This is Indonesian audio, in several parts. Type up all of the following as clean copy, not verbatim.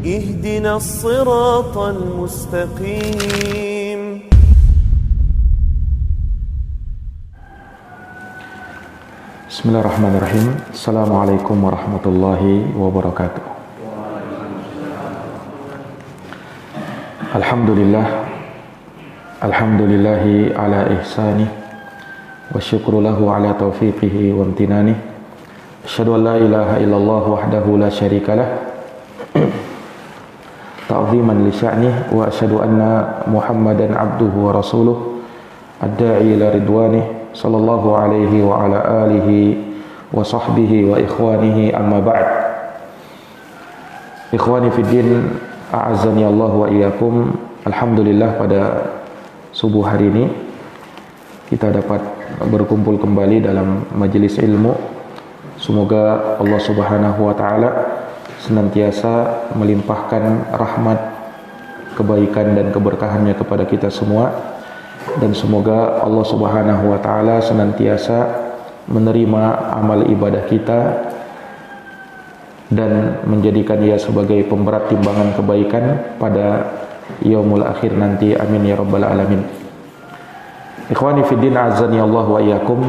اهدنا الصراط المستقيم. Bismillahirrahmanirrahim. Assalamualaikum warahmatullahi wabarakatuh. Alhamdulillahi ala ihsanih wa syukru lahu ala taufiqihi wa amtinanih. Asyhadu an la ilaha illallah wahdahu la syarikalah ta'ziman li sya'nih, wa asyhadu anna Muhammadan abduhu wa rasuluh ad-da'i ila ridwanih sallallahu alaihi wa ala alihi wa sahbihi wa ikhwanihi, amma ba'd. Ikhwani fid din, a'azzani Allah wa iyyakum. Alhamdulillah, pada subuh hari ini kita dapat berkumpul kembali dalam majelis ilmu. Semoga Allah Subhanahu wa taala senantiasa melimpahkan rahmat, kebaikan dan keberkahannya kepada kita semua, dan semoga Allah Subhanahu wa taala senantiasa menerima amal ibadah kita dan menjadikan ia sebagai pemberat timbangan kebaikan pada yaumul akhir nanti. Amin ya rabbal alamin. Ikhwani fiddin, azani Allah wa iyyakum.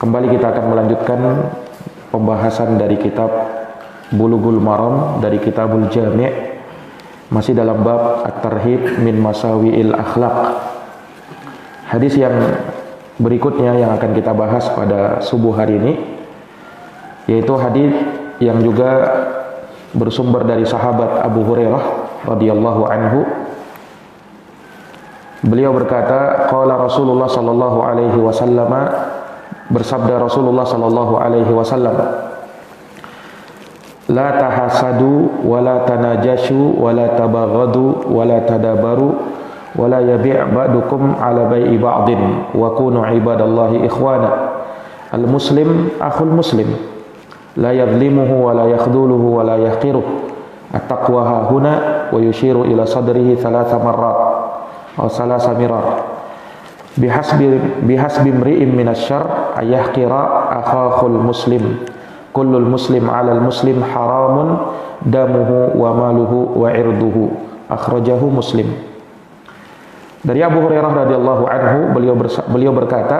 Kembali kita akan melanjutkan pembahasan dari kitab Bulughul Maram, dari Kitabul Jami', masih dalam bab At-Tarhib min Masawi'il Akhlaq. Hadis yang berikutnya yang akan kita bahas pada subuh hari ini, yaitu hadis yang juga bersumber dari sahabat Abu Hurairah radhiyallahu anhu. Beliau berkata, qala Rasulullah sallallahu alaihi wasallam, bersabda Rasulullah sallallahu alaihi wasallam, la tahasadu wa la tanajashu wa la tabaghadu wa la tadabaru wa la yabi' ba'dukum ala bai'i ba'din wa kunu ibadallahi ikhwana. Al muslim akhul muslim, la yadhlimuhu wa la yakhdhuluhu wa la yahqiruh. At-taqwa ha huna, wa yushiru ila sadrihi thalatha marrat aw thalatha mirar. Bihasbi imri'in minasyarr ayahqira akhahul muslim. Kullul muslim 'alal muslim haramun damuhu wa maluhu wa irduhu. Akhrajahu Muslim. Dari Abu Hurairah radhiyallahu anhu, beliau berkata,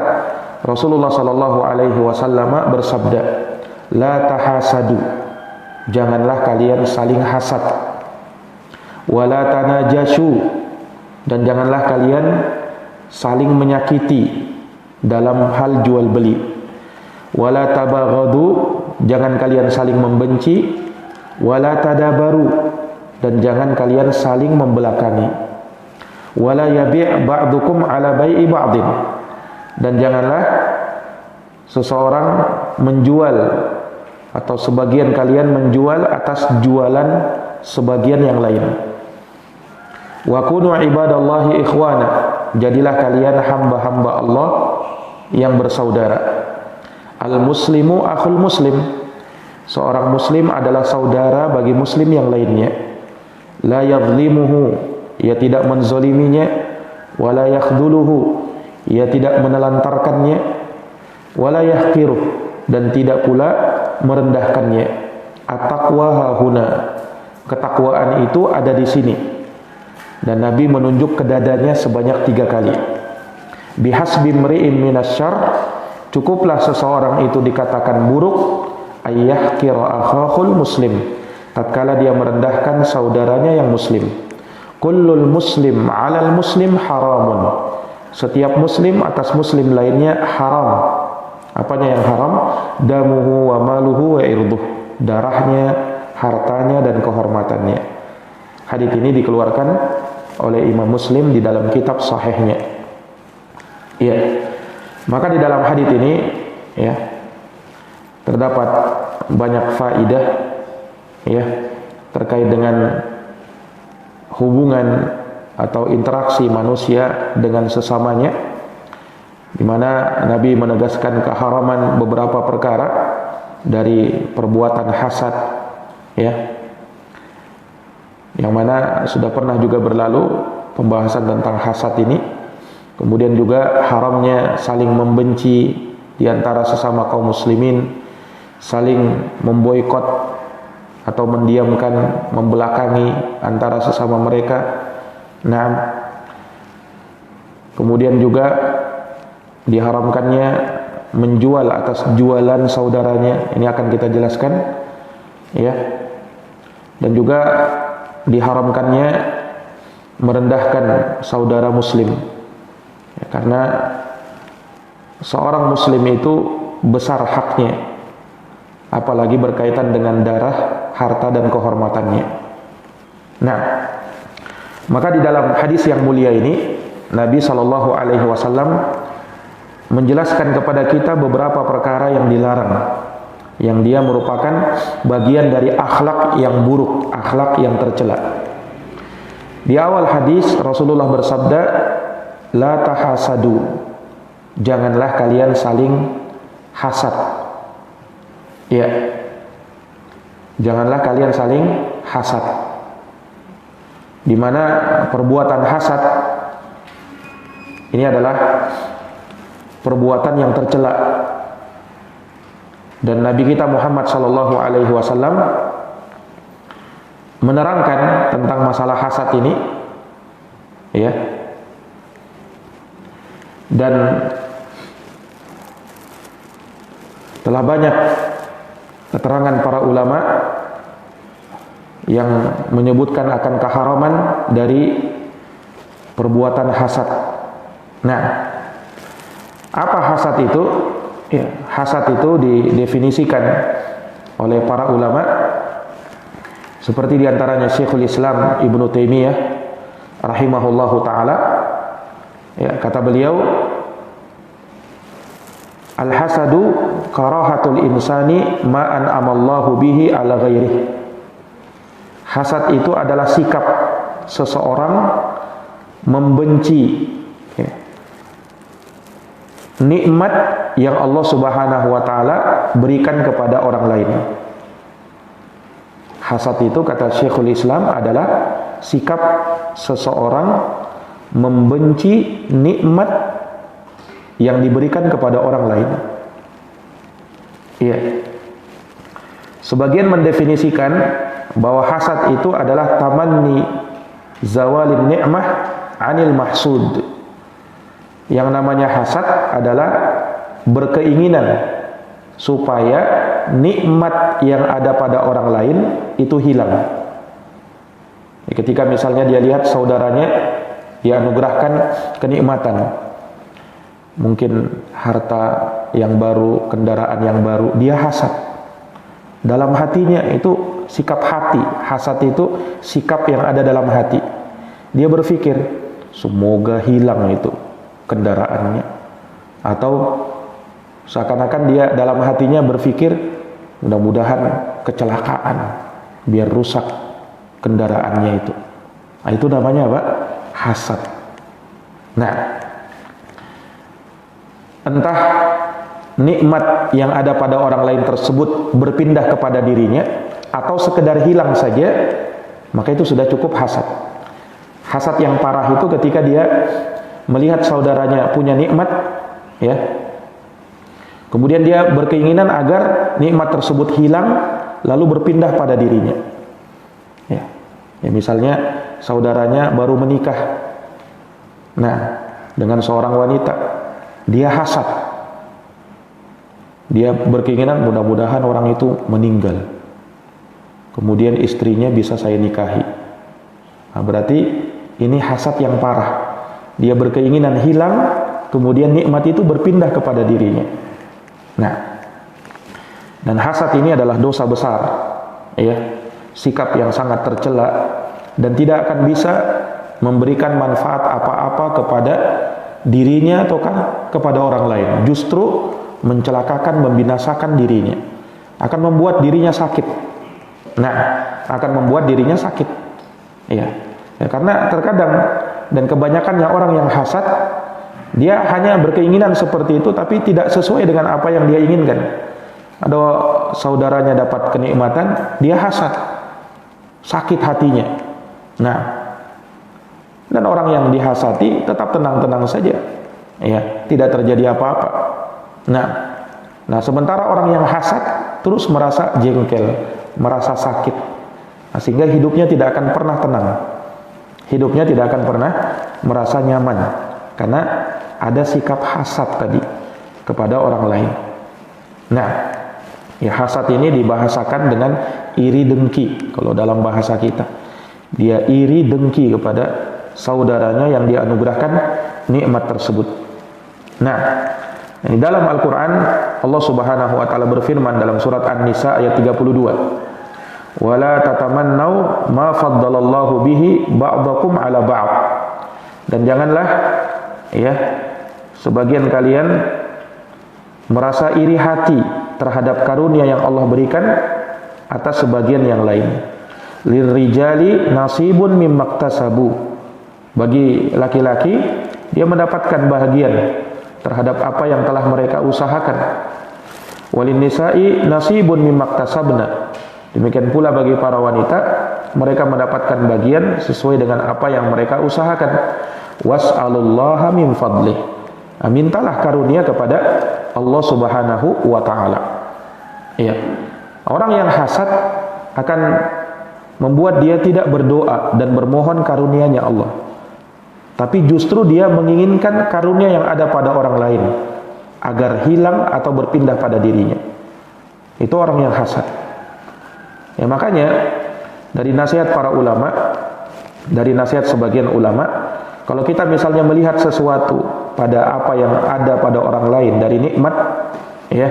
Rasulullah sallallahu alaihi wasallam bersabda, la tahasadu, janganlah kalian saling hasad. Wala tanajashu, dan janganlah kalian saling menyakiti dalam hal jual beli. Wala tabaghadu, jangan kalian saling membenci. Wala tadabaru, dan jangan kalian saling membelakangi. Wala yabi' ba'dukum ala bai'i ba'din, dan janganlah seseorang menjual atau sebagian kalian menjual atas jualan sebagian yang lain. Wa kunu ibadallahi ikhwana, jadilah kalian hamba-hamba Allah yang bersaudara. Al-muslimu akhul muslim, seorang muslim adalah saudara bagi muslim yang lainnya. La yadhlimuhu, ia tidak menzoliminya. Wa la yakhdhuluhu, ia tidak menelantarkannya. Wa la yahqiruh, dan tidak pula merendahkannya. At-taqwa hahuna, ketakwaan itu ada di sini. Dan Nabi menunjuk ke dadanya sebanyak 3 kali. Bihasbi imri'in minasyarr, cukuplah seseorang itu dikatakan buruk, ayyahqira akhahul muslim, tatkala dia merendahkan saudaranya yang muslim. Kullul muslim 'alal muslim haramun, setiap muslim atas muslim lainnya haram. Apanya yang haram? Damuhu wa maluhu wa irduh, darahnya, hartanya dan kehormatannya. Hadis ini dikeluarkan oleh Imam Muslim di dalam kitab sahihnya. Ya. Maka di dalam hadis ini ya terdapat banyak faidah ya terkait dengan hubungan atau interaksi manusia dengan sesamanya, di mana Nabi menegaskan keharaman beberapa perkara dari perbuatan hasad ya, yang mana sudah pernah juga berlalu pembahasan tentang hasad ini. Kemudian juga haramnya saling membenci di antara sesama kaum muslimin, saling memboikot atau mendiamkan, membelakangi antara sesama mereka. Nah, kemudian juga diharamkannya menjual atas jualan saudaranya. Ini akan kita jelaskan, ya. Dan juga diharamkannya merendahkan saudara muslim, ya, karena seorang muslim itu besar haknya, apalagi berkaitan dengan darah, harta, dan kehormatannya. Nah, maka di dalam hadis yang mulia ini Nabi SAW menjelaskan kepada kita beberapa perkara yang dilarang, yang dia merupakan bagian dari akhlak yang buruk, akhlak yang tercela. Di awal hadis Rasulullah bersabda, la tahasadu, janganlah kalian saling hasad. Ya, janganlah kalian saling hasad. Di mana perbuatan hasad ini adalah perbuatan yang tercela. Dan Nabi kita Muhammad SAW menerangkan tentang masalah hasad ini, ya. Dan telah banyak keterangan para ulama yang menyebutkan akan keharaman dari perbuatan hasad. Nah, apa hasad itu? Ya, hasad itu didefinisikan oleh para ulama seperti diantaranya Syekhul Islam Ibnu Taimiyah rahimahullahu taala. Ya, kata beliau, al-hasadu karahatul insani ma an'amallahu bihi ala ghairihi. Hasad itu adalah sikap seseorang membenci, ya, nikmat yang Allah Subhanahu wa taala berikan kepada orang lain. Hasad itu, kata Syekhul Islam, adalah sikap seseorang membenci nikmat yang diberikan kepada orang lain. Iya. Sebagian mendefinisikan bahwa hasad itu adalah tamanni zawalin ni'mah anil mahsud. Yang namanya hasad adalah berkeinginan supaya nikmat yang ada pada orang lain itu hilang. Ketika misalnya dia lihat saudaranya dianugerahkan kenikmatan, mungkin harta yang baru, kendaraan yang baru, dia hasad. Dalam hatinya itu sikap hati. Hasad itu sikap yang ada dalam hati. Dia berpikir, semoga hilang itu kendaraannya. Atau seakan-akan dia dalam hatinya berpikir, mudah-mudahan kecelakaan, biar rusak kendaraannya itu. Nah, itu namanya apa? Hasad. Nah, entah nikmat yang ada pada orang lain tersebut berpindah kepada dirinya atau sekedar hilang saja, maka itu sudah cukup hasad. Hasad yang parah itu ketika dia melihat saudaranya punya nikmat, ya, kemudian dia berkeinginan agar nikmat tersebut hilang lalu berpindah pada dirinya. Ya, misalnya saudaranya baru menikah, nah, dengan seorang wanita, dia hasad. Dia berkeinginan mudah-mudahan orang itu meninggal, kemudian istrinya bisa saya nikahi. Nah, berarti ini hasad yang parah. Dia berkeinginan hilang, kemudian nikmat itu berpindah kepada dirinya. Nah, dan hasad ini adalah dosa besar, ya, sikap yang sangat tercela dan tidak akan bisa memberikan manfaat apa-apa kepada dirinya ataukah kepada orang lain. Justru mencelakakan, membinasakan dirinya, akan membuat dirinya sakit. Nah, akan membuat dirinya sakit, ya, karena terkadang dan kebanyakannya orang yang hasad, dia hanya berkeinginan seperti itu tapi tidak sesuai dengan apa yang dia inginkan. Ada saudaranya dapat kenikmatan, dia hasad, sakit hatinya. Nah, dan orang yang dihasati tetap tenang-tenang saja, ya, tidak terjadi apa-apa. Nah, sementara orang yang hasad terus merasa jengkel, merasa sakit. Nah, sehingga hidupnya tidak akan pernah tenang. Hidupnya tidak akan pernah merasa nyaman karena ada sikap hasad tadi kepada orang lain. Nah, ya hasad ini dibahasakan dengan iri dengki. Kalau dalam bahasa kita, dia iri dengki kepada saudaranya yang dianugerahkan nikmat tersebut. Nah, di dalam Al-Quran Allah Subhanahu wa ta'ala berfirman dalam surat An-Nisa ayat 32, wala tatamannau ma faddalallahu bihi ba'dakum ala ba'd. Dan janganlah ya sebagian kalian merasa iri hati terhadap karunia yang Allah berikan atas sebagian yang lain. Lirrijali nasibun mimmaktasabu. Bagi laki-laki dia mendapatkan bahagian terhadap apa yang telah mereka usahakan. Walin nisa'i nasibun mimmaktasabna. Demikian pula bagi para wanita, mereka mendapatkan bagian sesuai dengan apa yang mereka usahakan. Was'alullaha min fadlih. Mintalah karunia kepada Allah Subhanahu wa ta'ala. Iya. Orang yang hasad akan membuat dia tidak berdoa dan bermohon karunia-Nya Allah. Tapi justru dia menginginkan karunia yang ada pada orang lain agar hilang atau berpindah pada dirinya. Itu orang yang hasad. Ya, makanya dari nasihat para ulama, dari nasihat sebagian ulama, kalau kita misalnya melihat sesuatu pada apa yang ada pada orang lain dari nikmat, ya,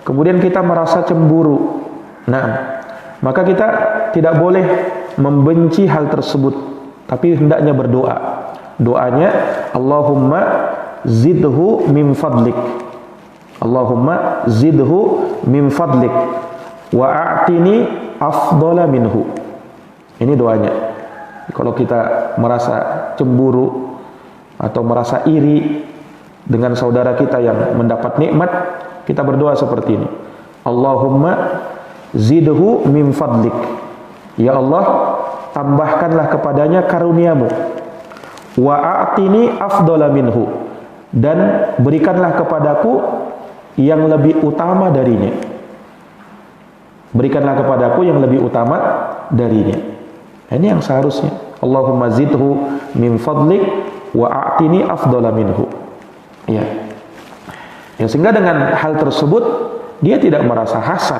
kemudian kita merasa cemburu, nah, maka kita tidak boleh membenci hal tersebut, tapi hendaknya berdoa. Doanya, Allahumma zidhu min fadlik, Allahumma zidhu min fadlik wa a'tini afdala minhu. Ini doanya. Kalau kita merasa cemburu atau merasa iri dengan saudara kita yang mendapat nikmat, kita berdoa seperti ini. Allahumma zidhu min fadlik. Ya Allah, tambahkanlah kepadanya karuniamu. Wa a'tini afdala minhu. Dan berikanlah kepadaku yang lebih utama darinya. Berikanlah kepadaku yang lebih utama darinya. Ini yang seharusnya. Allahumma zidhu min fadlik wa a'tini afdala minhu. Ya. Ya, sehingga dengan hal tersebut dia tidak merasa hasad,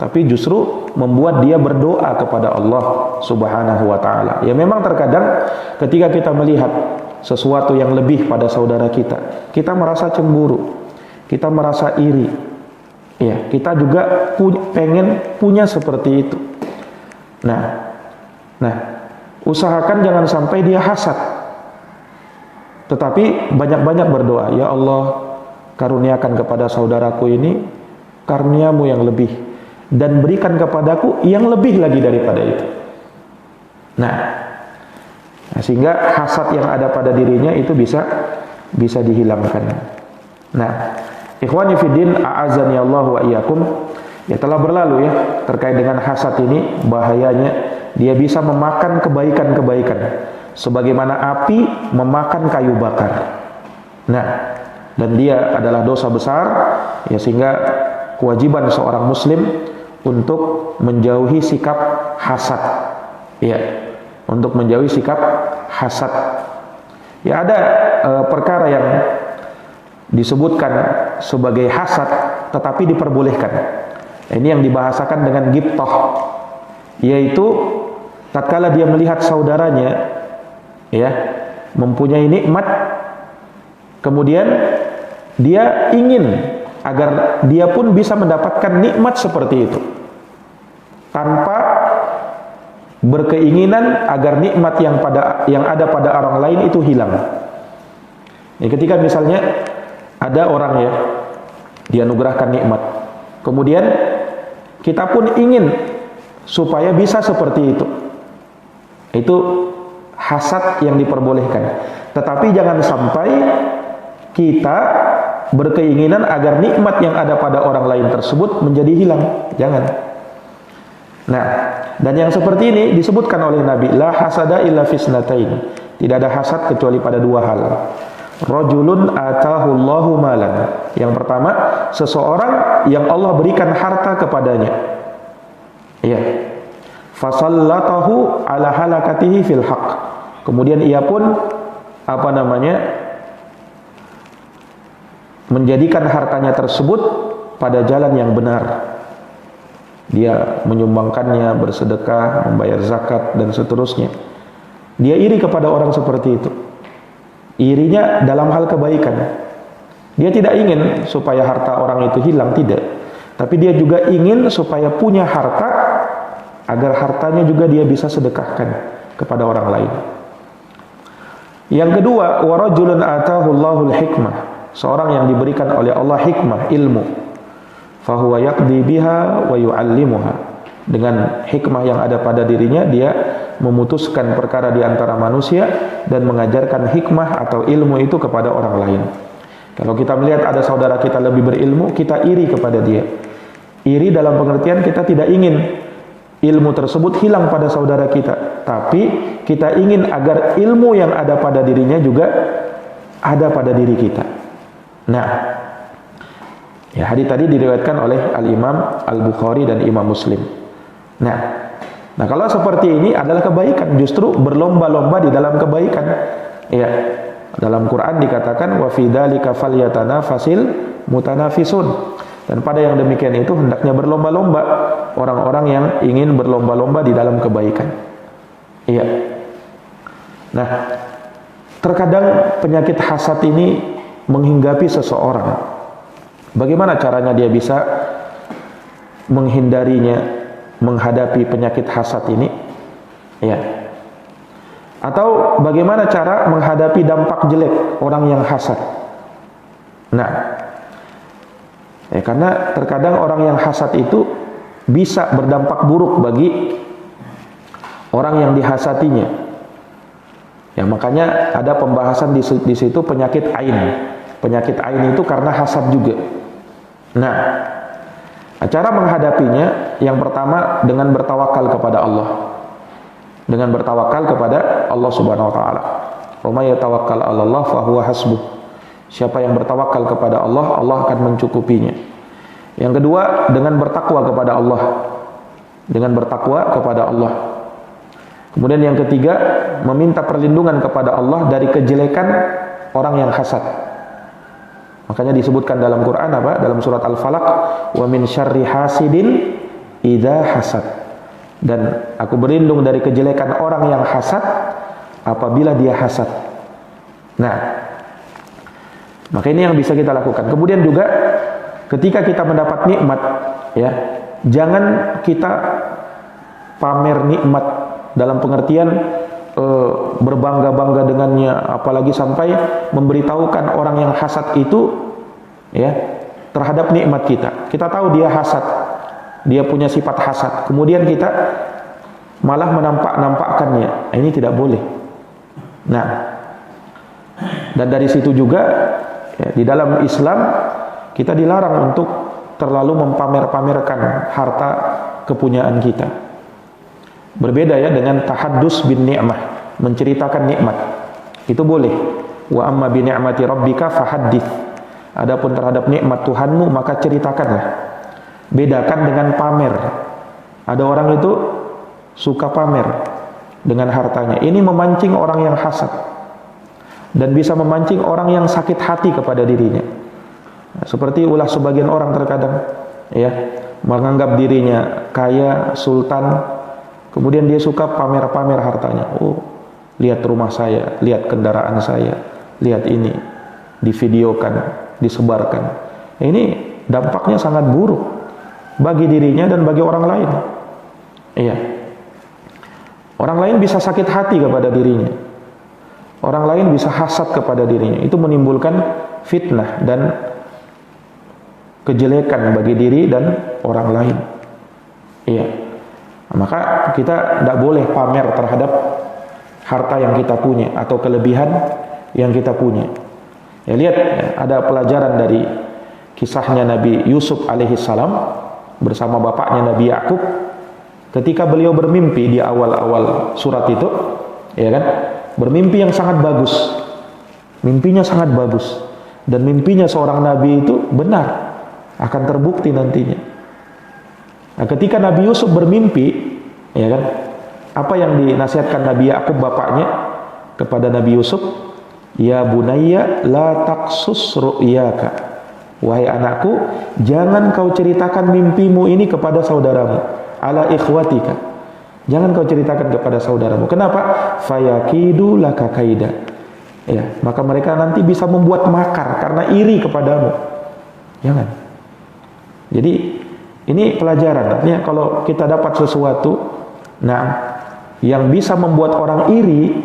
tapi justru membuat dia berdoa kepada Allah Subhanahu wa ta'ala. Ya, memang terkadang ketika kita melihat sesuatu yang lebih pada saudara kita, kita merasa cemburu, kita merasa iri. Ya, kita juga pengen punya seperti itu. Nah, usahakan jangan sampai dia hasad. Tetapi banyak-banyak berdoa, ya Allah, karuniakan kepada saudaraku ini karuniamu yang lebih, dan berikan kepadaku yang lebih lagi daripada itu. Nah, sehingga hasad yang ada pada dirinya itu bisa dihilangkan. Nah, ikhwani fiddin, a'azani Allah wa iyyakum. Ya, telah berlalu ya terkait dengan hasad ini, bahayanya dia bisa memakan kebaikan-kebaikan sebagaimana api memakan kayu bakar. Nah, dan dia adalah dosa besar ya, sehingga kewajiban seorang muslim untuk menjauhi sikap hasad. Ya, untuk menjauhi sikap hasad. Ya, ada perkara yang disebutkan sebagai hasad tetapi diperbolehkan. Ini yang dibahasakan dengan ghibthah, yaitu tatkala dia melihat saudaranya ya mempunyai nikmat, kemudian dia ingin agar dia pun bisa mendapatkan nikmat seperti itu, tanpa berkeinginan agar nikmat yang ada pada orang lain itu hilang. Ya, ketika misalnya ada orang ya dianugerahkan nikmat, kemudian kita pun ingin supaya bisa seperti itu hasad yang diperbolehkan. Tetapi jangan sampai kita berkeinginan agar nikmat yang ada pada orang lain tersebut menjadi hilang. Jangan. Nah, dan yang seperti ini disebutkan oleh Nabi, la hasada illa fisnatain. Tidak ada hasad kecuali pada dua hal. Rajulun atahullahu malan. Yang pertama, seseorang yang Allah berikan harta kepadanya. Iya. Fasallatahu ala halakatihi fil haqq. Kemudian ia pun menjadikan hartanya tersebut pada jalan yang benar. Dia menyumbangkannya, bersedekah, membayar zakat dan seterusnya. Dia iri kepada orang seperti itu. Irinya dalam hal kebaikan. Dia tidak ingin supaya harta orang itu hilang, tidak. Tapi dia juga ingin supaya punya harta agar hartanya juga dia bisa sedekahkan kepada orang lain. Yang kedua, wa rajulun atahu Allahul hikmah. Seorang yang diberikan oleh Allah hikmah, ilmu. Fahuwa yaqdi biha wa yu'allimuha. Dengan hikmah yang ada pada dirinya, dia memutuskan perkara di antara manusia dan mengajarkan hikmah atau ilmu itu kepada orang lain. Kalau kita melihat ada saudara kita lebih berilmu, kita iri kepada dia. Iri dalam pengertian kita tidak ingin ilmu tersebut hilang pada saudara kita, tapi kita ingin agar ilmu yang ada pada dirinya juga ada pada diri kita. Nah, ya, hadis tadi diriwayatkan oleh Al-Imam Al-Bukhari dan Imam Muslim. Nah, kalau seperti ini adalah kebaikan, justru berlomba-lomba di dalam kebaikan. Ya, dalam Quran dikatakan wa fi dzalika falyatanafasil mutanafisun. Dan pada yang demikian itu hendaknya berlomba-lomba orang-orang yang ingin berlomba-lomba di dalam kebaikan. Iya. Nah, terkadang penyakit hasad ini menghinggapi seseorang. Bagaimana caranya dia bisa menghindarinya, menghadapi penyakit hasad ini? Ya. Atau bagaimana cara menghadapi dampak jelek orang yang hasad? Nah, karena terkadang orang yang hasad itu bisa berdampak buruk bagi orang yang dihasatinya. Ya, makanya ada pembahasan di situ penyakit ain. Penyakit ain itu karena hasad juga. Nah, cara menghadapinya yang pertama dengan bertawakal kepada Allah. Dengan bertawakal kepada Allah Subhanahu wa taala. Wa may yatawakkal 'ala Allah fa huwa hasbuh. Siapa yang bertawakal kepada Allah, Allah akan mencukupinya. Yang kedua, dengan bertakwa kepada Allah. Dengan bertakwa kepada Allah. Kemudian yang ketiga, meminta perlindungan kepada Allah dari kejelekan orang yang hasad. Makanya disebutkan dalam Quran apa? Dalam surat Al-Falaq, wa min syarri hasidin idza hasad. Dan aku berlindung dari kejelekan orang yang hasad apabila dia hasad. Nah, maka ini yang bisa kita lakukan. Kemudian juga ketika kita mendapat nikmat, ya, jangan kita pamer nikmat dalam pengertian berbangga-bangga dengannya, apalagi sampai memberitahukan orang yang hasad itu, ya, terhadap nikmat kita. Kita tahu dia hasad, dia punya sifat hasad, kemudian kita malah menampak-nampakkannya. Ini tidak boleh. Nah, dan dari situ juga, ya, di dalam Islam kita dilarang untuk terlalu mempamer-pamerkan harta kepunyaan kita. Berbeda ya dengan tahaddus bin ni'mah, menceritakan nikmat. Itu boleh. Wa amma bi ni'mati rabbika fahaddits. Adapun terhadap nikmat Tuhanmu maka ceritakanlah. Bedakan dengan pamer. Ada orang itu suka pamer dengan hartanya. Ini memancing orang yang hasad dan bisa memancing orang yang sakit hati kepada dirinya. Seperti ulah sebagian orang terkadang, ya, menganggap dirinya kaya, sultan, kemudian dia suka pamer-pamer hartanya. Oh, lihat rumah saya, lihat kendaraan saya, lihat ini, divideokan, disebarkan. Ini dampaknya sangat buruk bagi dirinya dan bagi orang lain. Iya. Orang lain bisa sakit hati kepada dirinya. Orang lain bisa hasad kepada dirinya. Itu menimbulkan fitnah dan kejelekan bagi diri dan orang lain. Iya. Maka kita tidak boleh pamer terhadap harta yang kita punya atau kelebihan yang kita punya. Ya, lihat, ya, ada pelajaran dari kisahnya Nabi Yusuf alaihissalam bersama bapaknya Nabi Yakub. Ketika beliau bermimpi di awal-awal surat itu, ya kan, bermimpi yang sangat bagus. Mimpinya sangat bagus. Dan mimpinya seorang nabi itu benar, akan terbukti nantinya. Nah, ketika Nabi Yusuf bermimpi, ya kan, apa yang dinasihatkan Nabi Yakub bapaknya kepada Nabi Yusuf? Ya bunayya la taqsus ru'yaka. Wahai anakku, jangan kau ceritakan mimpimu ini kepada saudaramu. Ala ikhwatika. Jangan kau ceritakan kepada saudaramu. Kenapa? Fayakidu laka kaida. Ya, maka mereka nanti bisa membuat makar karena iri kepadamu. Jangan. Jadi ini pelajaran. Artinya kalau kita dapat sesuatu, yang bisa membuat orang iri,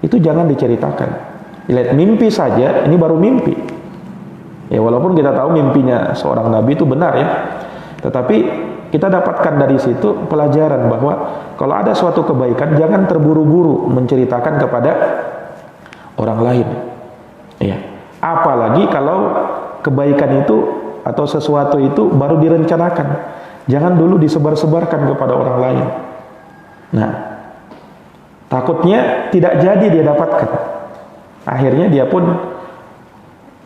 itu jangan diceritakan. Lihat mimpi saja, ini baru mimpi. Ya walaupun kita tahu mimpinya seorang nabi itu benar ya, tetapi kita dapatkan dari situ pelajaran bahwa kalau ada suatu kebaikan jangan terburu-buru menceritakan kepada orang lain. Ya, apalagi kalau kebaikan itu atau sesuatu itu baru direncanakan, jangan dulu disebar-sebarkan kepada orang lain. Nah, takutnya tidak jadi dia dapatkan. Akhirnya dia pun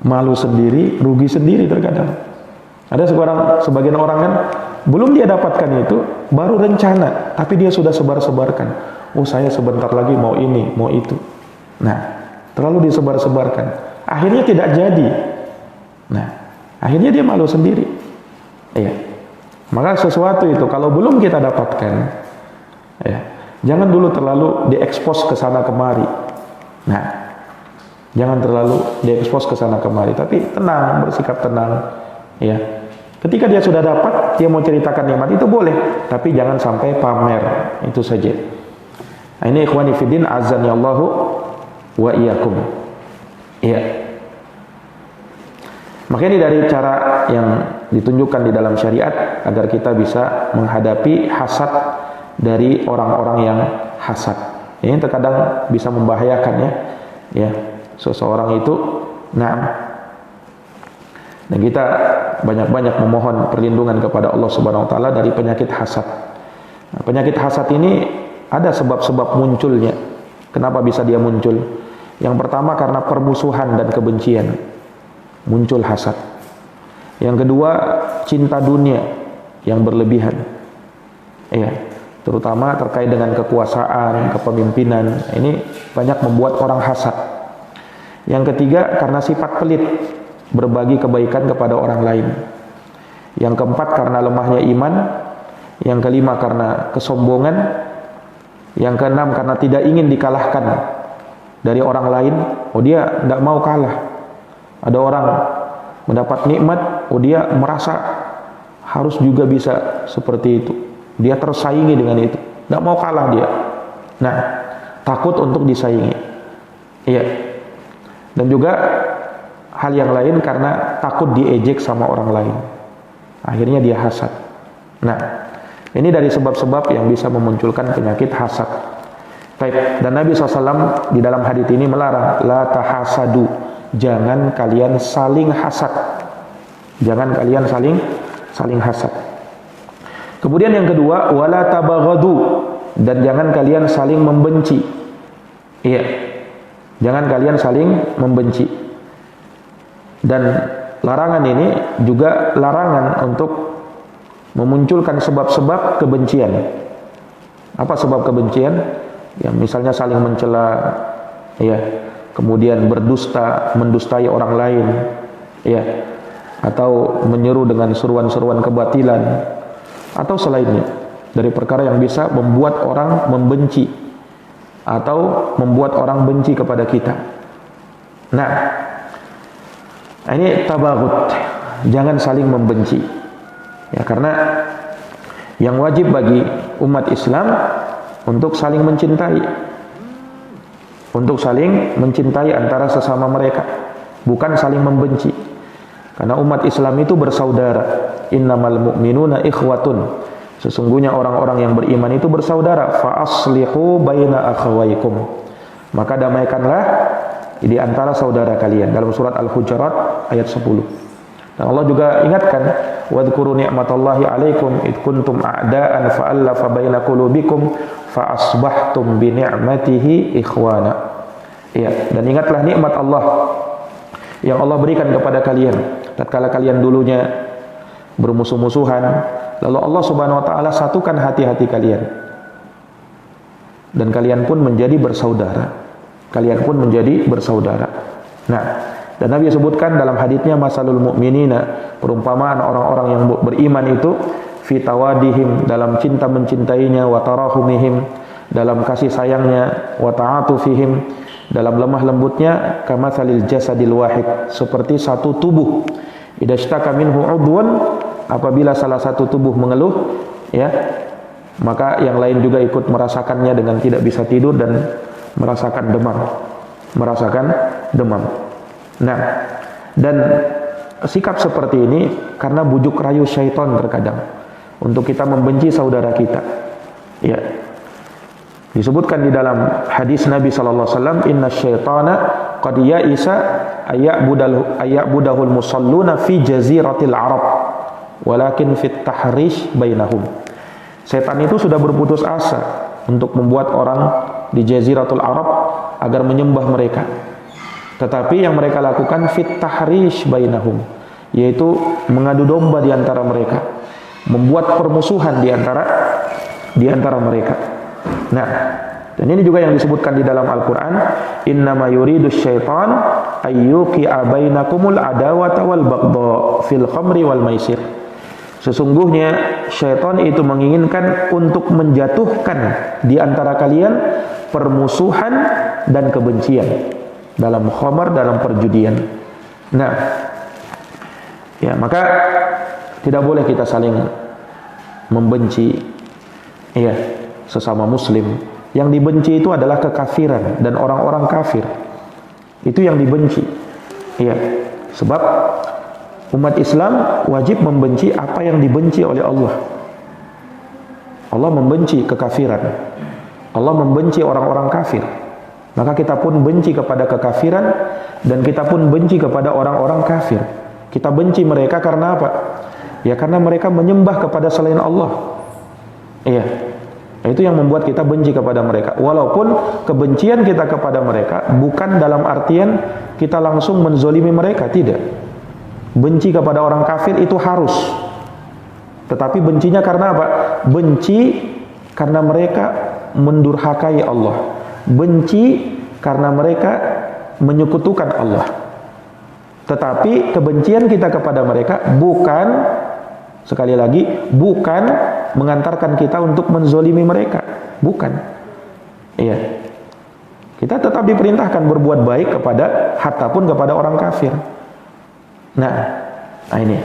malu sendiri, rugi sendiri terkadang. Ada sebagian orang kan belum dia dapatkan itu, baru rencana, tapi dia sudah sebar-sebarkan. Oh saya sebentar lagi mau ini, mau itu. Nah, terlalu disebar-sebarkan. Akhirnya tidak jadi. Nah, akhirnya dia malu sendiri. Iya. Maka sesuatu itu kalau belum kita dapatkan, ya, jangan dulu terlalu diekspos ke sana kemari. Nah, jangan terlalu diekspos ke sana kemari, tapi tenang, bersikap tenang, ya. Ketika dia sudah dapat, dia mau ceritakan nikmat itu boleh, tapi jangan sampai pamer, itu saja. Nah, ini ikhwani fiddin azani Allahu wa iyyakum. Iya. Maka ini dari cara yang ditunjukkan di dalam syariat agar kita bisa menghadapi hasad dari orang-orang yang hasad. Ini terkadang bisa membahayakan ya. Seseorang itu, dan kita banyak-banyak memohon perlindungan kepada Allah Subhanahu wa taala dari penyakit hasad. Nah, penyakit hasad ini ada sebab-sebab munculnya. Kenapa bisa dia muncul? Yang pertama karena permusuhan dan kebencian. Muncul hasad. Yang kedua, cinta dunia yang berlebihan. Iya, terutama terkait dengan kekuasaan, kepemimpinan. Ini banyak membuat orang hasad. Yang ketiga karena sifat pelit, berbagi kebaikan kepada orang lain. Yang keempat karena lemahnya iman. Yang kelima karena kesombongan. Yang keenam karena tidak ingin dikalahkan dari orang lain. Oh dia tidak mau kalah. Ada orang mendapat nikmat, oh dia merasa harus juga bisa seperti itu. Dia tersaingi dengan itu, tidak mau kalah dia. Nah, takut untuk disaingi. Iya. Dan juga hal yang lain karena takut diejek sama orang lain. Akhirnya dia hasad. Nah, ini dari sebab-sebab yang bisa memunculkan penyakit hasad. Baik, dan Nabi SAW di dalam hadits ini melarang la tahasadu, jangan kalian saling hasad. Jangan kalian saling hasad. Kemudian yang kedua, wala tabaghadu, dan jangan kalian saling membenci. Iya. Jangan kalian saling membenci. Dan larangan ini juga larangan untuk memunculkan sebab-sebab kebencian. Apa sebab kebencian? Ya, misalnya saling mencela, ya, kemudian berdusta, mendustai orang lain, ya, atau menyeru dengan seruan-seruan kebatilan, atau selainnya dari perkara yang bisa membuat orang membenci atau membuat orang benci kepada kita. Nah, ini tabaghut, jangan saling membenci. Ya, karena yang wajib bagi umat Islam untuk saling mencintai. Untuk saling mencintai antara sesama mereka, bukan saling membenci. Karena umat Islam itu bersaudara. Innamal mu'minuna ikhwatun. Sesungguhnya orang-orang yang beriman itu bersaudara. Fa aslihu baina akhawaykum. Maka damaikanlah di antara saudara kalian. Dalam surat Al-Hujurat ayat 10. Dan Allah juga ingatkan, wadhkuru ni'matallahi 'alaikum id kuntum a'daan fa'alafa baina qulubikum fa asbahtum bi ni'matihi ikhwana. Ya, dan ingatlah nikmat Allah yang Allah berikan kepada kalian tatkala kalian dulunya bermusuh-musuhan, lalu Allah Subhanahu wa taala satukan hati-hati kalian. Dan kalian pun menjadi bersaudara. Kalian pun menjadi bersaudara. Nah, dan Nabi sebutkan dalam haditsnya masalul mu'minina, perumpamaan orang-orang yang beriman itu fi tawadihim, dalam cinta mencintainya, wa tarahumihim, dalam kasih sayangnya, wa ta'atufihim, dalam lemah lembutnya, kamatsalil jasadil wahid, seperti satu tubuh. Idza ishtaka minhu 'udwan, apabila salah satu tubuh mengeluh, ya, maka yang lain juga ikut merasakannya dengan tidak bisa tidur dan merasakan demam. Nah, dan sikap seperti ini karena bujuk rayu syaitan terkadang untuk kita membenci saudara kita. Ya. Disebutkan di dalam hadis Nabi sallallahu alaihi wasallam, "Inna syaitana qad ya'isa ayya'budahul musalluna fi jaziratil Arab, walakin fit tahrish bainahum." Setan itu sudah berputus asa untuk membuat orang di Jaziratul Arab agar menyembah mereka. Tetapi yang mereka lakukan fit tahrish bainahum, yaitu mengadu domba di antara mereka, membuat permusuhan di antara mereka. Nah, dan ini juga yang disebutkan di dalam Al-Qur'an, "Innama yuridus syaitan ayyuqi'a bainakumul adawata wal baghdha fil khamri wal maisir." Sesungguhnya syaitan itu menginginkan untuk menjatuhkan di antara kalian permusuhan dan kebencian dalam khamar, dalam perjudian. Nah, ya, maka tidak boleh kita saling membenci, ya, sesama muslim. Yang dibenci itu adalah kekafiran dan orang-orang kafir. Itu yang dibenci. Ya, sebab umat Islam wajib membenci apa yang dibenci oleh Allah. Allah membenci kekafiran. Allah membenci orang-orang kafir. Maka kita pun benci kepada kekafiran dan kita pun benci kepada orang-orang kafir. Kita benci mereka karena apa? Ya karena mereka menyembah kepada selain Allah. Iya. Itu yang membuat kita benci kepada mereka. Walaupun kebencian kita kepada mereka bukan dalam artian kita langsung menzolimi mereka, tidak. Benci kepada orang kafir itu harus. Tetapi bencinya karena apa? Benci karena mereka mendurhakai Allah. Benci karena mereka menyekutukan Allah. Tetapi kebencian kita kepada mereka bukan, sekali lagi, bukan mengantarkan kita untuk menzolimi mereka. Bukan. Iya. Kita tetap diperintahkan berbuat baik kepada, hatta pun kepada orang kafir. Nah ini.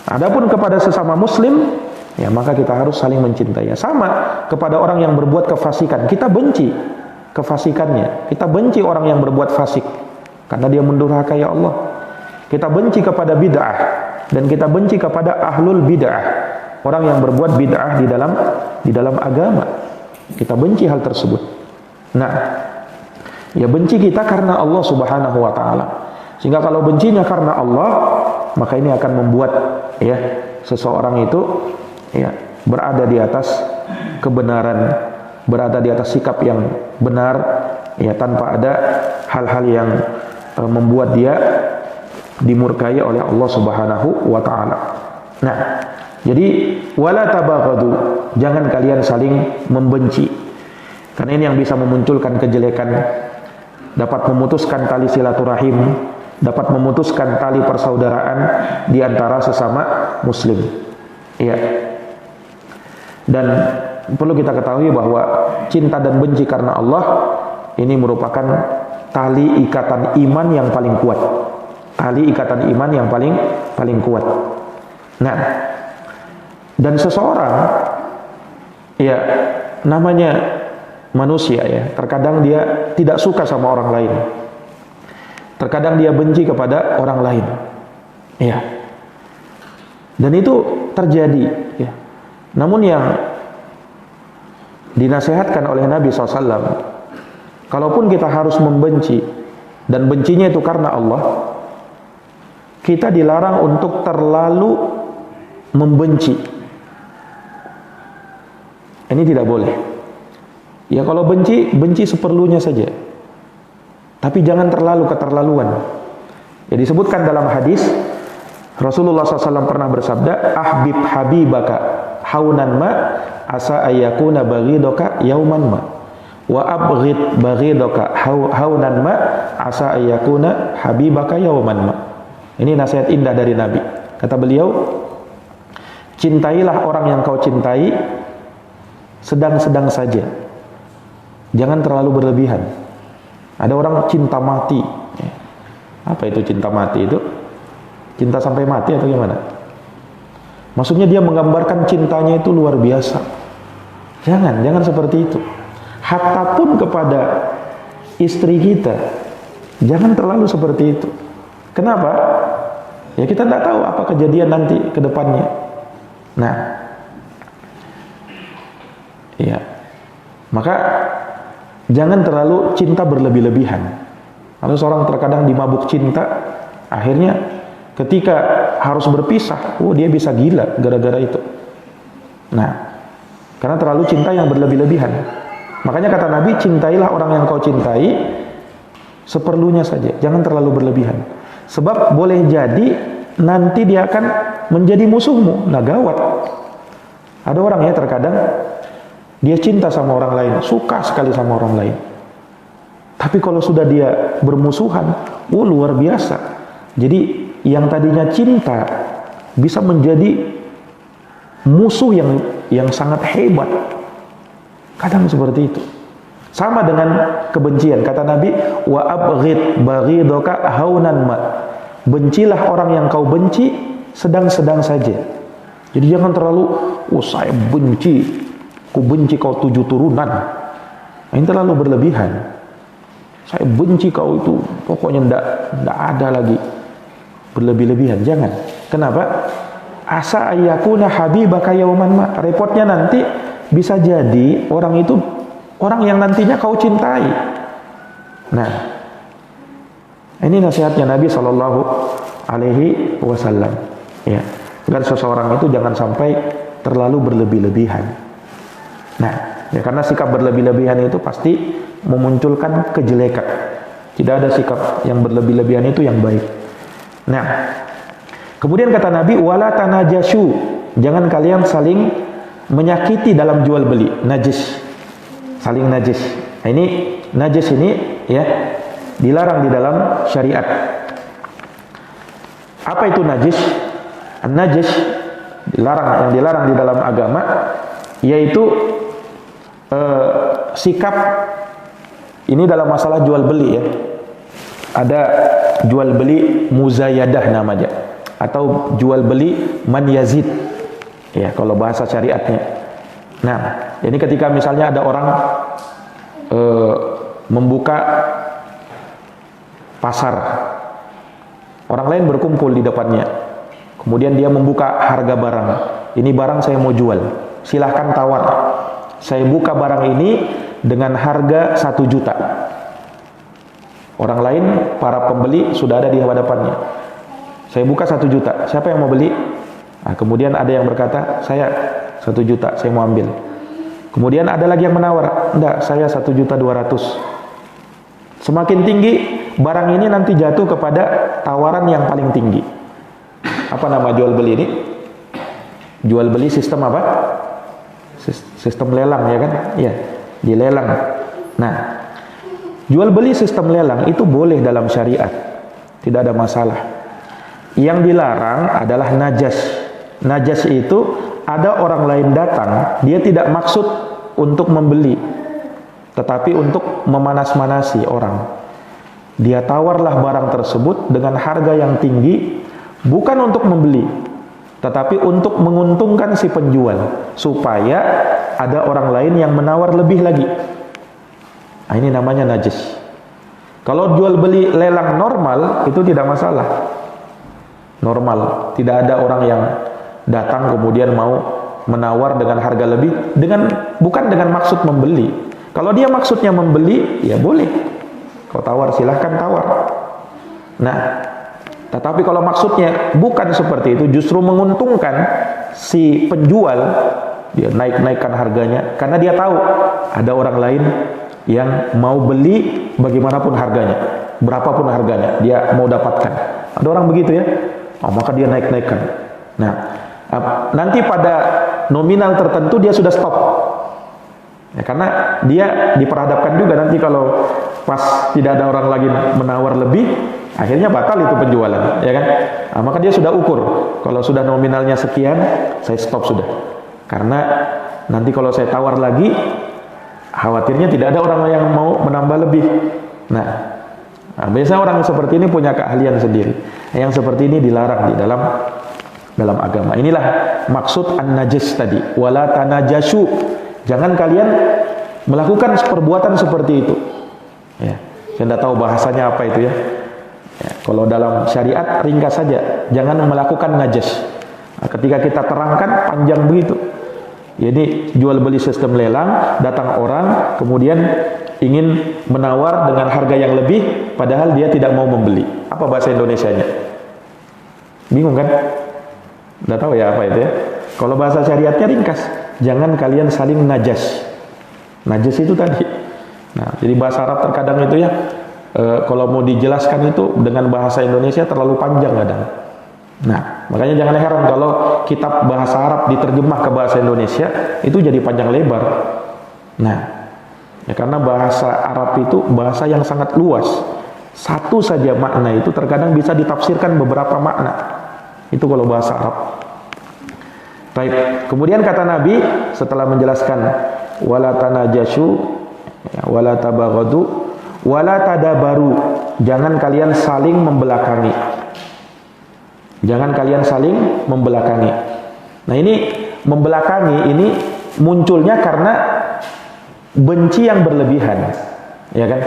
Adapun kepada sesama muslim, ya maka kita harus saling mencintainya. Sama kepada orang yang berbuat kefasikan, kita benci kefasikannya. Kita benci orang yang berbuat fasik karena dia mendurhakai Allah. Kita benci kepada bid'ah dan kita benci kepada ahlul bid'ah, orang yang berbuat bid'ah di dalam agama. Kita benci hal tersebut. Nah, ya benci kita karena Allah Subhanahu wa taala. Sehingga kalau bencinya karena Allah, maka ini akan membuat ya seseorang itu ya berada di atas kebenaran, berada di atas sikap yang benar, ya tanpa ada hal-hal yang membuat dia dimurkai oleh Allah Subhanahu wa taala. Nah, jadi wala tabaghadu, jangan kalian saling membenci. Karena ini yang bisa memunculkan kejelekan, dapat memutuskan tali silaturahim, dapat memutuskan tali persaudaraan di antara sesama muslim. Iya. Dan perlu kita ketahui bahwa cinta dan benci karena Allah ini merupakan tali ikatan iman yang paling kuat. Tali ikatan iman yang paling kuat. Nah, dan seseorang ya namanya manusia ya, terkadang dia tidak suka sama orang lain. Terkadang dia benci kepada orang lain. Ya. Dan itu terjadi ya. Namun yang dinasihatkan oleh Nabi SAW, kalaupun kita harus membenci dan bencinya itu karena Allah, kita dilarang untuk terlalu membenci. Ini tidak boleh. Ya kalau benci, benci seperlunya saja. Tapi jangan terlalu keterlaluan. Ya disebutkan dalam hadis, Rasulullah SAW pernah bersabda, ahbib habibaka haunan ma asa ayyakuna baghidoka yauman ma wa abghid baghidoka haunan ma asa ayyakuna habibaka yauman ma. Ini nasihat indah dari Nabi. Kata beliau, cintailah orang yang kau cintai sedang-sedang saja, jangan terlalu berlebihan. Ada orang cinta mati. Apa itu cinta mati itu? Cinta sampai mati atau gimana? Maksudnya dia menggambarkan cintanya itu luar biasa. Jangan seperti itu. Hatta pun kepada istri kita, jangan terlalu seperti itu. Kenapa? Ya kita tidak tahu apa kejadian nanti ke depannya. Nah, ya, maka jangan terlalu cinta berlebih-lebihan. Ada seorang terkadang dimabuk cinta, akhirnya ketika harus berpisah, dia bisa gila gara-gara itu. Nah, karena terlalu cinta yang berlebih-lebihan. Makanya kata Nabi, cintailah orang yang kau cintai seperlunya saja, jangan terlalu berlebihan. Sebab boleh jadi nanti dia akan menjadi musuhmu. Nah, gawat. Ada orang ya terkadang dia cinta sama orang lain, suka sekali sama orang lain. Tapi kalau sudah dia bermusuhan, luar biasa. Jadi yang tadinya cinta bisa menjadi musuh yang sangat hebat. Kadang seperti itu. Sama dengan kebencian. Kata Nabi, wa abghid baghidoka haunan ma. Bencilah orang yang kau benci sedang-sedang saja. Jadi jangan terlalu, saya benci, ku benci kau 7 turunan. Ini terlalu berlebihan. Saya benci kau itu, pokoknya ndak ada lagi. Berlebih-lebihan, jangan. Kenapa? Asa ayyakuna habibaka yauman ma. Repotnya nanti bisa jadi orang itu orang yang nantinya kau cintai. Nah, ini nasihatnya Nabi Shallallahu Alaihi Wasallam. Ya, agar seseorang itu jangan sampai terlalu berlebih-lebihan. Nah, ya karena sikap berlebih-lebihan itu pasti memunculkan kejelekan. Tidak ada sikap yang berlebih-lebihan itu yang baik. Nah, kemudian kata Nabi, wala tanajashu, jangan kalian saling menyakiti dalam jual beli, najis, saling najis. Nah, ini najis ini ya dilarang di dalam syariat. Apa itu najis? Najis dilarang, yang dilarang di dalam agama yaitu sikap ini dalam masalah jual beli ya. Ada jual beli muzayadah namanya, atau jual beli man yazid ya kalau bahasa syariatnya. Nah, ini ketika misalnya ada orang membuka pasar, orang lain berkumpul di depannya, kemudian dia membuka harga barang. Ini barang saya mau jual, silahkan tawar. Saya buka barang ini dengan harga 1 juta. Orang lain, para pembeli sudah ada di hadapannya. Saya buka 1 juta, siapa yang mau beli? Nah, kemudian ada yang berkata, saya 1 juta, saya mau ambil. Kemudian ada lagi yang menawar, enggak, saya 1.200.000. Semakin tinggi barang ini nanti jatuh kepada tawaran yang paling tinggi. Apa nama jual beli ini? Jual beli sistem apa? Sistem lelang ya kan? Iya, dilelang. Nah, jual beli sistem lelang itu boleh dalam syariat, tidak ada masalah. Yang dilarang adalah najas. Najas itu ada orang lain datang, dia tidak maksud untuk membeli, tetapi untuk memanas-manasi orang. Dia tawarlah barang tersebut dengan harga yang tinggi, bukan untuk membeli, tetapi untuk menguntungkan si penjual, supaya ada orang lain yang menawar lebih lagi. Nah, ini namanya najis. Kalau jual beli lelang normal, itu tidak masalah. Normal, tidak ada orang yang datang kemudian mau menawar dengan harga lebih, bukan dengan maksud membeli. Kalau dia maksudnya membeli, ya boleh. Kau tawar, silahkan tawar. Nah, tetapi kalau maksudnya bukan seperti itu, justru menguntungkan si penjual, dia naik-naikkan harganya, karena dia tahu ada orang lain yang mau beli bagaimanapun harganya, berapapun harganya, dia mau dapatkan. Ada orang begitu ya, maka dia naik-naikkan. Nah, nanti pada nominal tertentu dia sudah stop. Ya, karena dia diperhadapkan juga nanti kalau pas tidak ada orang lagi menawar lebih, akhirnya batal itu penjualan, ya kan? Nah, maka dia sudah ukur, kalau sudah nominalnya sekian, saya stop sudah. Karena nanti kalau saya tawar lagi, khawatirnya tidak ada orang yang mau menambah lebih. Nah, biasanya orang seperti ini punya keahlian sendiri. Yang seperti ini dilarang di dalam agama. Inilah maksud an-najas tadi, wala tanajashu. Jangan kalian melakukan perbuatan seperti itu. Ya, saya tidak tahu bahasanya apa itu ya. Ya, kalau dalam syariat ringkas saja, jangan melakukan najas. Nah, ketika kita terangkan panjang begitu. Jadi jual beli sistem lelang, datang orang kemudian ingin menawar dengan harga yang lebih, padahal dia tidak mau membeli. Apa bahasa Indonesianya? Bingung kan? Tidak tahu ya apa itu ya. Kalau bahasa syariatnya ringkas, jangan kalian saling najas. Najas itu tadi. Nah, jadi bahasa Arab terkadang itu ya, kalau mau dijelaskan itu dengan bahasa Indonesia terlalu panjang kadang. Nah, makanya jangan heran kalau kitab bahasa Arab diterjemah ke bahasa Indonesia itu jadi panjang lebar. Nah, ya karena bahasa Arab itu bahasa yang sangat luas. Satu saja makna itu terkadang bisa ditafsirkan beberapa makna. Itu kalau bahasa Arab. Baik, kemudian kata Nabi setelah menjelaskan wala tanajashu, wala tabaghadu, wala tadabaru. Jangan kalian saling membelakangi. Jangan kalian saling membelakangi. Nah, ini membelakangi ini munculnya karena benci yang berlebihan. Ya kan?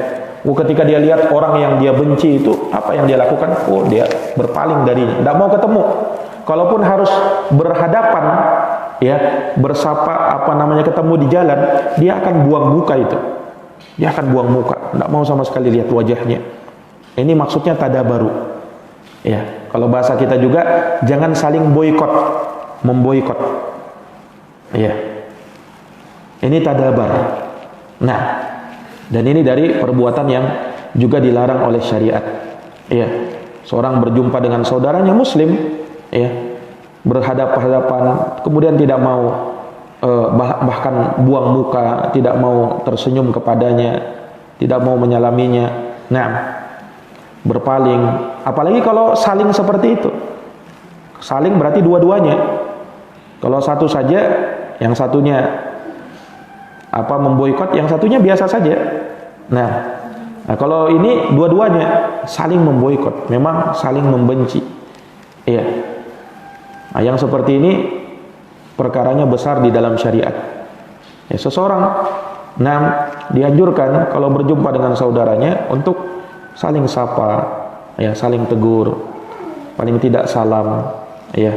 Ketika dia lihat orang yang dia benci itu, apa yang dia lakukan? Dia berpaling darinya, tidak mau ketemu. Kalaupun harus berhadapan, ya, bersapa ketemu di jalan, dia akan buang muka itu. Dia akan buang muka, tidak mau sama sekali lihat wajahnya. Ini maksudnya tadabaru. Ya, kalau bahasa kita juga jangan saling boikot, memboikot. Ya. Ini tadabar. Nah, dan ini dari perbuatan yang juga dilarang oleh syariat. Ya. Seorang berjumpa dengan saudaranya muslim, ya, berhadapan-hadapan, kemudian tidak mau bahkan buang muka, tidak mau tersenyum kepadanya, tidak mau menyalaminya. Nah, berpaling, apalagi kalau saling seperti itu. Saling berarti dua-duanya. Kalau satu saja, yang satunya memboikot, yang satunya biasa saja. Nah, kalau ini dua-duanya saling memboikot, memang saling membenci. Iya. Nah, yang seperti ini perkaranya besar di dalam syariat. Ya, seseorang dianjurkan kalau berjumpa dengan saudaranya untuk saling sapa, ya, saling tegur, paling tidak salam, ya,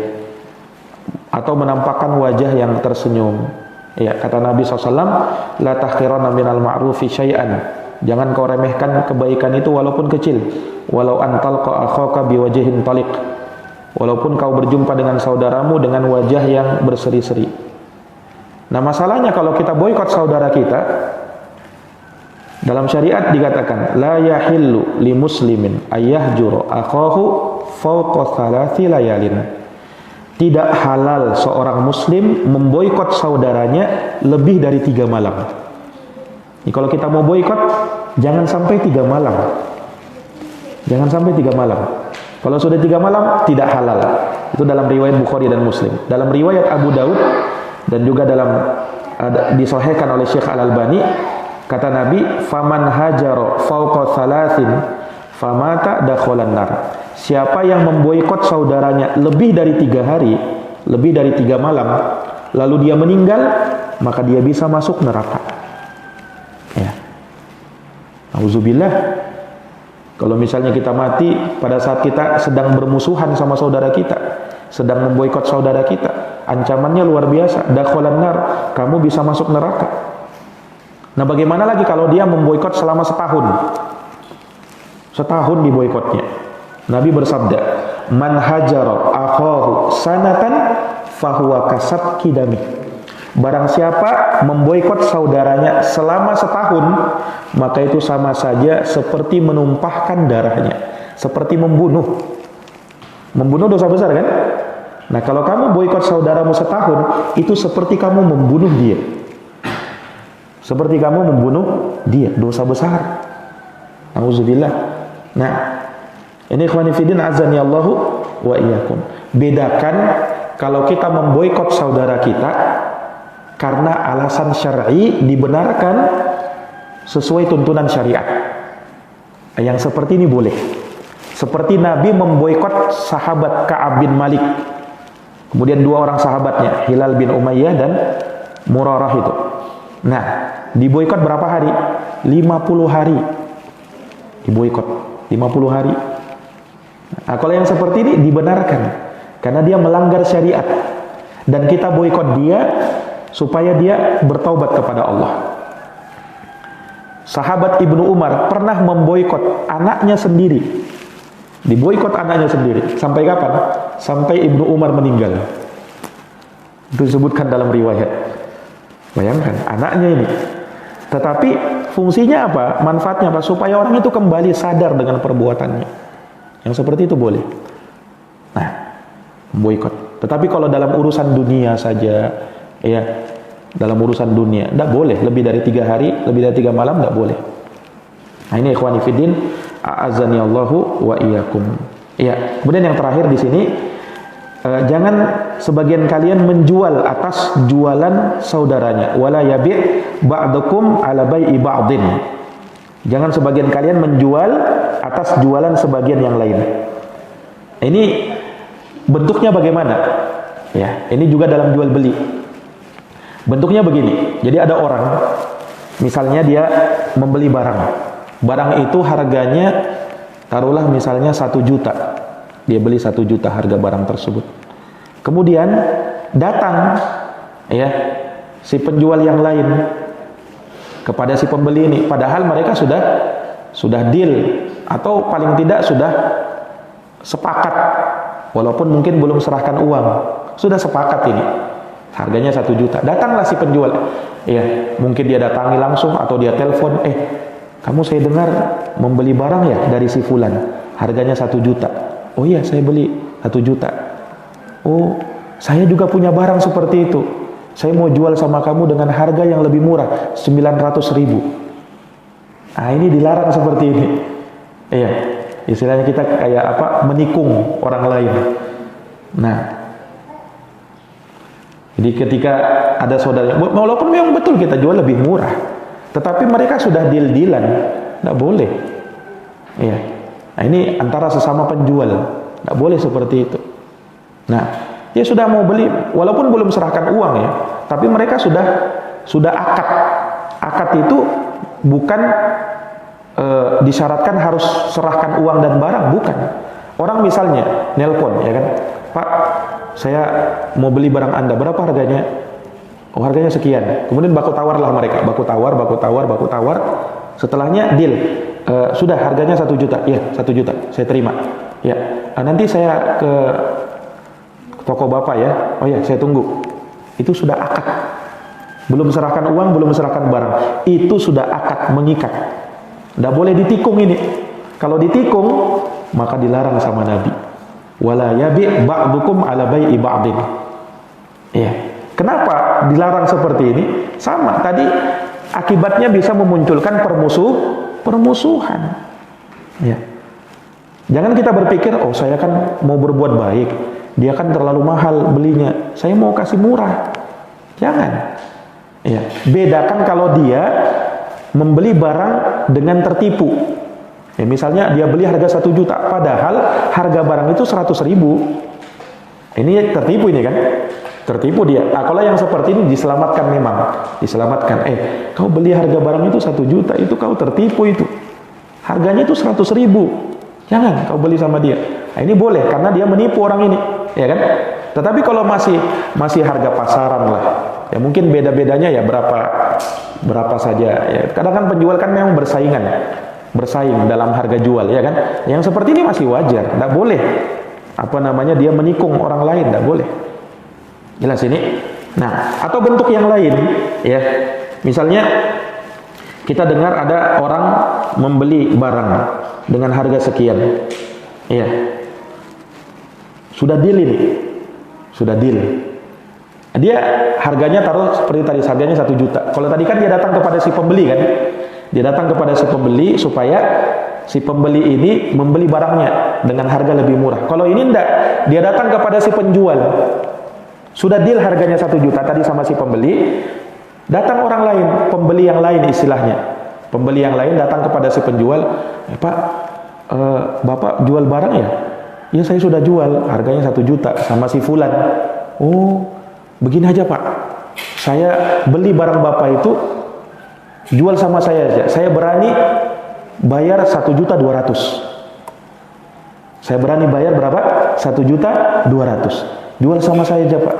atau menampakkan wajah yang tersenyum. Ya, kata Nabi SAW, la tahqiranna minal ma'rufi syai'an. Jangan kau remehkan kebaikan itu walaupun kecil. Walau antalqa akhaka biwajhin taliq. Walaupun kau berjumpa dengan saudaramu dengan wajah yang berseri-seri. Nah, masalahnya kalau kita boikot saudara kita, dalam syariat dikatakan la yahillu li muslimin ayyahjura akhahu fawqa thalathi layalin. Tidak halal seorang muslim memboikot saudaranya lebih dari 3 malam. Jadi, kalau kita mau boikot, jangan sampai 3 malam. Jangan sampai 3 malam. Kalau sudah 3 malam, tidak halal. Itu dalam riwayat Bukhari dan Muslim. Dalam riwayat Abu Daud dan juga disahihkan oleh Syekh Al-Albani, kata Nabi, faman hajara fawqa thalathin famata dakhalan nar. Siapa yang memboikot saudaranya lebih dari 3 hari, lebih dari 3 malam, lalu dia meninggal, maka dia bisa masuk neraka. Ya. Auzubillah. Kalau misalnya kita mati pada saat kita sedang bermusuhan sama saudara kita, sedang memboikot saudara kita, ancamannya luar biasa. Dakhalan nar, kamu bisa masuk neraka. Nah, bagaimana lagi kalau dia memboikot selama setahun? Setahun diboikotnya. Nabi bersabda, man hajara akhahu sanatan fahuwa kasabki dami. Barang siapa memboikot saudaranya selama setahun, maka itu sama saja seperti menumpahkan darahnya, seperti membunuh. Membunuh dosa besar kan? Nah, kalau kamu boikot saudaramu setahun, itu seperti kamu membunuh dia. Seperti kamu membunuh dia, dosa besar. Nauzubillah. Nah, ini ikhwani fillah azani Allahu wa iyyakum. Bedakan kalau kita memboikot saudara kita karena alasan syar'i dibenarkan sesuai tuntunan syariat. Yang seperti ini boleh. Seperti Nabi memboikot sahabat Ka'ab bin Malik. Kemudian dua orang sahabatnya, Hilal bin Umayyah dan Murarah itu. Nah, diboikot berapa hari? 50 hari. Diboikot 50 hari. Nah, kalau yang seperti ini dibenarkan karena dia melanggar syariat dan kita boikot dia supaya dia bertaubat kepada Allah. Sahabat Ibnu Umar pernah memboikot anaknya sendiri. Diboikot anaknya sendiri. Sampai kapan? Sampai Ibnu Umar meninggal. Itu disebutkan dalam riwayat. Bayangkan, anaknya ini. Tetapi fungsinya apa? Manfaatnya apa? Supaya orang itu kembali sadar dengan perbuatannya. Yang seperti itu boleh. Nah, boikot. Tetapi kalau dalam urusan dunia saja, ya, dalam urusan dunia, tidak boleh. Lebih dari 3 hari, lebih dari 3 malam, tidak boleh. Nah, ini ikhwani fiddin, a'azani Allahu wa iyyakum. Ya, kemudian yang terakhir di sini, jangan sebagian kalian menjual atas jualan saudaranya. Wala yabi' ba'dukum ala bai'i ba'din. Jangan sebagian kalian menjual atas jualan sebagian yang lain. Ini bentuknya bagaimana? Ya, ini juga dalam jual beli. Bentuknya begini. Jadi ada orang, misalnya dia membeli barang. Barang itu harganya taruhlah misalnya 1 juta. Dia beli 1 juta harga barang tersebut. Kemudian datang ya si penjual yang lain kepada si pembeli ini, padahal mereka sudah deal atau paling tidak sudah sepakat, walaupun mungkin belum serahkan uang, sudah sepakat ini harganya 1 juta. Datanglah si penjual, ya mungkin dia datangi langsung atau dia telepon, kamu saya dengar membeli barang ya dari si fulan, harganya 1 juta. Oh iya, saya beli 1 juta. Oh, saya juga punya barang seperti itu. Saya mau jual sama kamu dengan harga yang lebih murah, 900.000. Nah, ini dilarang seperti ini. Iya, istilahnya kita kayak apa? Menikung orang lain. Nah, jadi ketika ada saudara, walaupun memang betul kita jual lebih murah, tetapi mereka sudah deal-dealan, tidak boleh. Iya. Nah, ini antara sesama penjual, tidak boleh seperti itu. Nah, dia sudah mau beli, walaupun belum serahkan uang ya, tapi mereka sudah akad. Akad itu bukan disyaratkan harus serahkan uang dan barang, bukan. Orang misalnya nelpon, ya kan, Pak, saya mau beli barang Anda, berapa harganya? Oh, harganya sekian. Kemudian baku tawarlah mereka, baku tawar. Setelahnya deal. Sudah harganya 1 juta. Iya, 1 juta. Saya terima. Ya. Nanti saya ke toko Bapak ya. Oh ya, saya tunggu. Itu sudah akad. Belum serahkan uang, belum serahkan barang. Itu sudah akad, mengikat. Tidak boleh ditikung ini. Kalau ditikung, maka dilarang sama Nabi. Wala yabi' ba'dukum ala bai'i ba'din. Iya. Kenapa dilarang seperti ini? Sama, tadi akibatnya bisa memunculkan permusuhan. Ya. Jangan kita berpikir, oh saya kan mau berbuat baik, dia kan terlalu mahal belinya, saya mau kasih murah. Jangan. Ya. Bedakan kalau dia membeli barang dengan tertipu. Ya, misalnya dia beli harga 1 juta, padahal harga barang itu 100.000. Ini tertipu ini kan? Tertipu dia. Nah, kalau yang seperti ini diselamatkan memang. Diselamatkan. Kau beli harga barang itu 1 juta, itu kau tertipu itu. Harganya itu 100.000. Jangan kau beli sama dia. Nah, ini boleh karena dia menipu orang ini, ya kan? Tetapi kalau masih harga pasaran lah, ya mungkin beda-bedanya ya berapa saja. Ya, kadang kan penjual kan memang bersaing dalam harga jual, ya kan? Yang seperti ini masih wajar, tidak boleh. Dia menikung orang lain, tidak boleh. Jelas ini? Nah, atau bentuk yang lain, ya. Misalnya kita dengar ada orang membeli barang dengan harga sekian. Ya. Sudah deal ini. Sudah deal. Dia harganya taruh seperti tadi, harganya 1 juta. Kalau tadi kan dia datang kepada si pembeli kan. Dia datang kepada si pembeli supaya si pembeli ini membeli barangnya dengan harga lebih murah. Kalau ini enggak, dia datang kepada si penjual. Sudah deal harganya 1 juta tadi sama si pembeli. Datang orang lain, pembeli yang lain istilahnya. Pembeli yang lain datang kepada si penjual, Pak, Bapak jual barang ya? Ya saya sudah jual, harganya 1 juta sama si fulan. Oh, begini aja Pak, saya beli barang Bapak itu, jual sama saya aja. Saya berani bayar 1.200.000. Saya berani bayar berapa? 1.200.000. Jual sama saya aja Pak.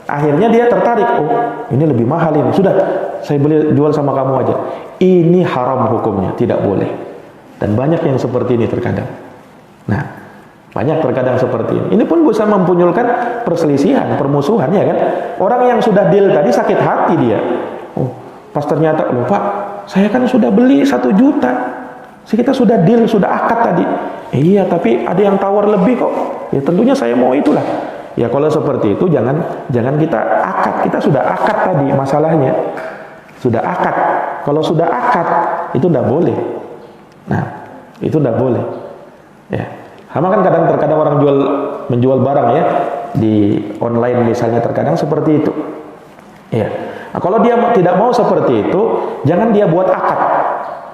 Akhirnya dia tertarik. Oh, ini lebih mahal ini. Sudah, saya beli jual sama kamu aja. Ini haram hukumnya, tidak boleh. Dan banyak yang seperti ini terkadang. Nah, banyak terkadang seperti ini. Ini pun bisa mempunculkan perselisihan, permusuhan ya kan. Orang yang sudah deal tadi sakit hati dia. Oh, pas ternyata, loh Pak, saya kan sudah beli 1 juta. Kita sudah deal, sudah akad tadi. Iya, tapi ada yang tawar lebih kok. Ya tentunya saya mau itulah. Ya kalau seperti itu jangan kita akad. Kita sudah akad tadi masalahnya. Sudah akad. Kalau sudah akad itu tidak boleh. Nah, itu tidak boleh. Ya. Sama kan terkadang orang menjual barang ya di online misalnya terkadang seperti itu. Ya. Nah, kalau dia tidak mau seperti itu, jangan dia buat akad.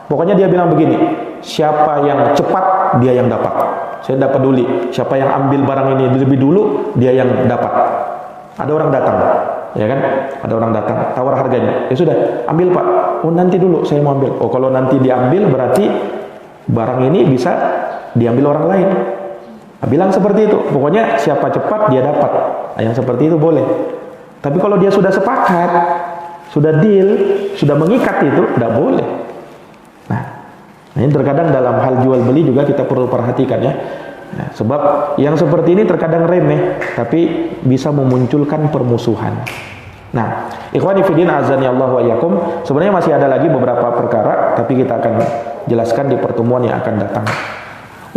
Pokoknya dia bilang begini, siapa yang cepat dia yang dapat. Saya tidak peduli siapa yang ambil barang ini lebih dulu, dia yang dapat. Ada orang datang, ya kan? Ada orang datang, tawar harganya. Ya sudah, ambil Pak. Oh nanti dulu saya mau ambil. Oh kalau nanti diambil berarti barang ini bisa diambil orang lain. Nah, bilang seperti itu. Pokoknya siapa cepat dia dapat. Nah, yang seperti itu boleh. Tapi kalau dia sudah sepakat, sudah deal, sudah mengikat itu, tidak boleh. Nah, ini terkadang dalam hal jual beli juga kita perlu perhatikan ya. Nah, sebab yang seperti ini terkadang remeh, tapi bisa memunculkan permusuhan. Nah, ikhwani fillah azani Allah wa iyyakum, sebenarnya masih ada lagi beberapa perkara, tapi kita akan jelaskan di pertemuan yang akan datang.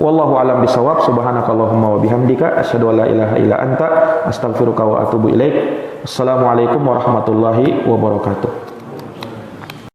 Wallahu a'lam bishawab. Subhanakallahumma wa bihamdika asyhadu an la ilaha illa anta astaghfiruka wa atubu ilaik. Assalamualaikum warahmatullahi wabarakatuh.